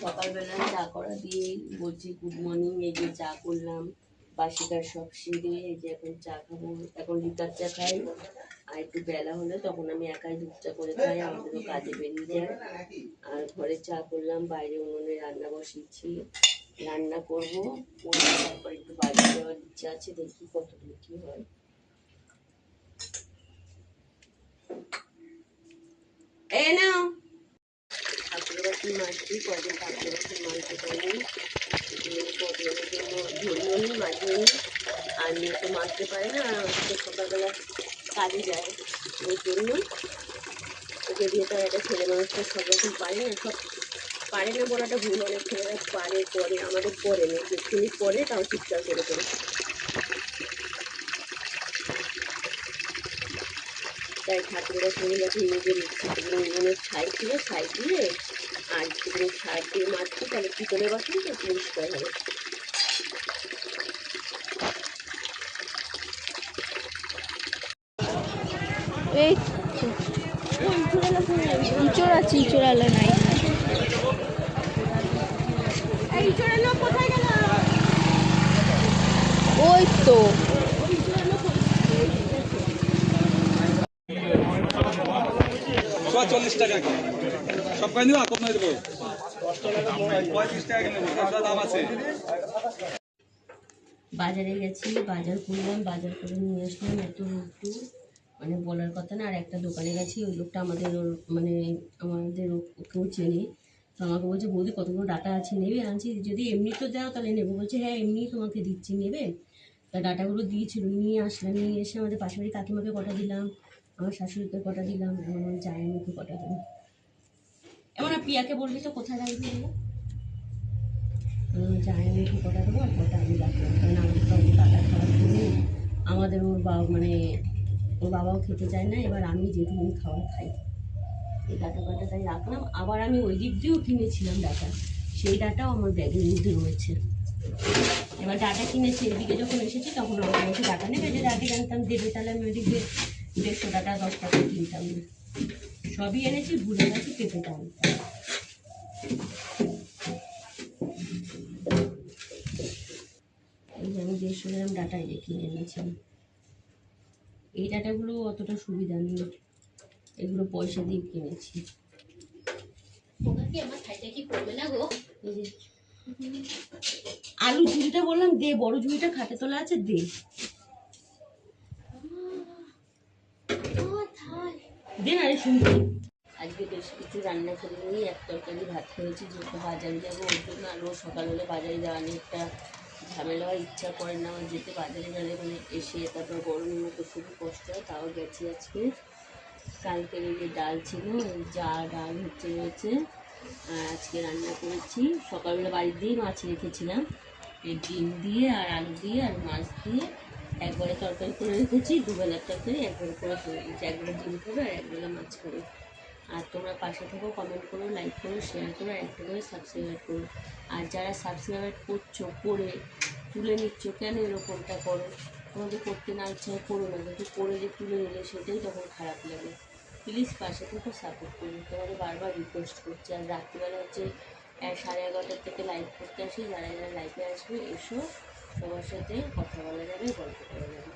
সকালবেলা চা করা দিয়ে বলছি গুড মর্নিং। এই যে চা করলাম, বাসিকার সব সিঁড়ে। এই যে এখন চা খাবো, এখন লিকার চা খাই। আর একটু বেলা হলে তখন আমি একাই দুধ চা করে খাই, আমাদেরও কাজে বেরিয়ে যায়। আর ঘরে চা করলাম, বাইরে উনুনে রান্না বসিয়েছি, রান্না করবো। তারপর একটু বাজার যাওয়ার ইচ্ছা আছে, দেখি কত দূর কি হয়। এই নাও ঠাকুরের বাসন মাছটি, কদিন ঠাকুরের বাসন মাছতে পারিনি, প্রবলেমের জন্য ধরিও নি, মাঝিও নি। আর মেয়ে তো মাছতে পারে না, তো সকালবেলা কাজে যায়, ওই জন্য ওকে দিয়ে তো একটা ছেলে মানুষটা সব রকম পারে না। সব পারে না বলাটা ভুল, অনেক ছেলেরা পারে, করে, আমাদের করে না, যেখানে করে তাও চিৎকার করে করে। তাই ঠাকুরের সঙ্গে যখন নিজের উনুনের ছাই ছিল, ছাই দিয়ে আর যদি সার দিয়ে মাছটি, তাহলে পিতলের বাসন তো পরিষ্কার হবে। এই চিচড়ালো নাই। ওই তো চল্লিশ টাকা সব কাজ দেবো, কত দেবো? 35 টাকা নেবো, দাম আছে। বাজারে গেছি, বাজার করলাম, বাজার করে নিয়ে আসলাম এত একটু, মানে বলার কথা না। আর একটা দোকানে গেছি, ওই লোকটা আমাদের ওকেও চেনে। তো আমাকে বলছে, বৌদি কতগুলো ডাটা আছে, নেবে? আনছি, যদি এমনি তো দাও তাহলে নেবো। বলছে হ্যাঁ এমনি তোমাকে দিচ্ছি, নেবে? তা ডাটাগুলো দিয়েছিল, নিয়ে আসলাম। নিয়ে এসে আমাদের পাশের বাড়ি কাকিমাকে কটা দিলাম, আমার শাশুড়িকে কটা দিলাম, এবং আমার জামাইকে কটা দিলাম। এমন পিয়াকে বলবি তো কোথায় রাখবি এগুলো, জামাইকে কটা দেবো আর কটা আমি রাখলাম। কারণ আমাদের তো ডাটা খাওয়ার জন্য, আমাদের ওর বাবা মানে ওর বাবাও খেতে চায় না। এবার আমি যেটুকু খাবার খাই, এই ডাটা কাটা তাই রাখলাম। আবার আমি ওই দিক দিয়েও কিনেছিলাম ডাটা, সেই ডাটাও আমার ব্যাগের মধ্যে রয়েছে। এবার ডাটা কিনেছি, এদিকে যখন এসেছি তখন আমার বলছে ডাটা নেবে, যে ডাটা জানতাম দেবে, তাহলে আমি ওদিকে 150 টাকা 10 টাকা কিনতাম না। সবই এনেছি, ভুলে গেছি পেঁপেটা আনতাম। এই যে আমি 150 গ্রাম ডাটা কিনে এনেছিলাম। এই ডাটাগুলো অতটা সুবিধা নেই, এগুলো পয়সা দিয়ে কিনেছি। আলু ঝুড়িটা বললাম দে, বড় ঝুড়িটা খাটে তোলা আছে, দে দে না রে শুনছি। আজকে বেশ কিছু রান্না করে নিয়ে এক তরকারি ভাত করেছি, যেহেতু বাজারে যাবো ওর জন্য। আর রোজ সকালবেলা বাজারে যাওয়া নিয়ে একটা ঝামেলা হয়, ইচ্ছা করে না আমার যেতে। বাজারে গেলে মানে এসে তারপর গরমের মতো খুবই কষ্ট হয়। তাও গেছি আজকে। কালকের এই যে ডাল ছিল, যা ডাল রয়েছে। আর আজকে রান্না করেছি, সকালবেলা বাড়ি দিয়েই মাছ রেখেছিলাম, এই ডিম দিয়ে আর আলু দিয়ে আর মাছ দিয়ে একবারে তরকারি করে রেখেছি। দুবেলার তরকারি একবারে করে দিয়েছি, একবেলা ডিম খাবে আর একবেলা মাছ খাবে। আর তোমরা পাশে থেকো, কমেন্ট করো, লাইক করো, শেয়ার করো, একটা করে সাবস্ক্রাইব করো। আর যারা সাবস্ক্রাইব করছো, করে তুলে নিচ্ছ, কেন এরকমটা করো? তোমাদের করতে না ইচ্ছা করো না, কিন্তু করে যে তুলে নিলে সেটাই তখন খারাপ লাগে। প্লিজ পাশে থেকে সাপোর্ট করুন, তোমাদের বারবার রিকোয়েস্ট করছি। আর রাত্রিবেলা হচ্ছে 11:30 থেকে লাইভ করতে আসি, যারা যারা লাইভে আসবে এসো, সবার সাথে কথা বলা যাবে, গল্প করা যাবে।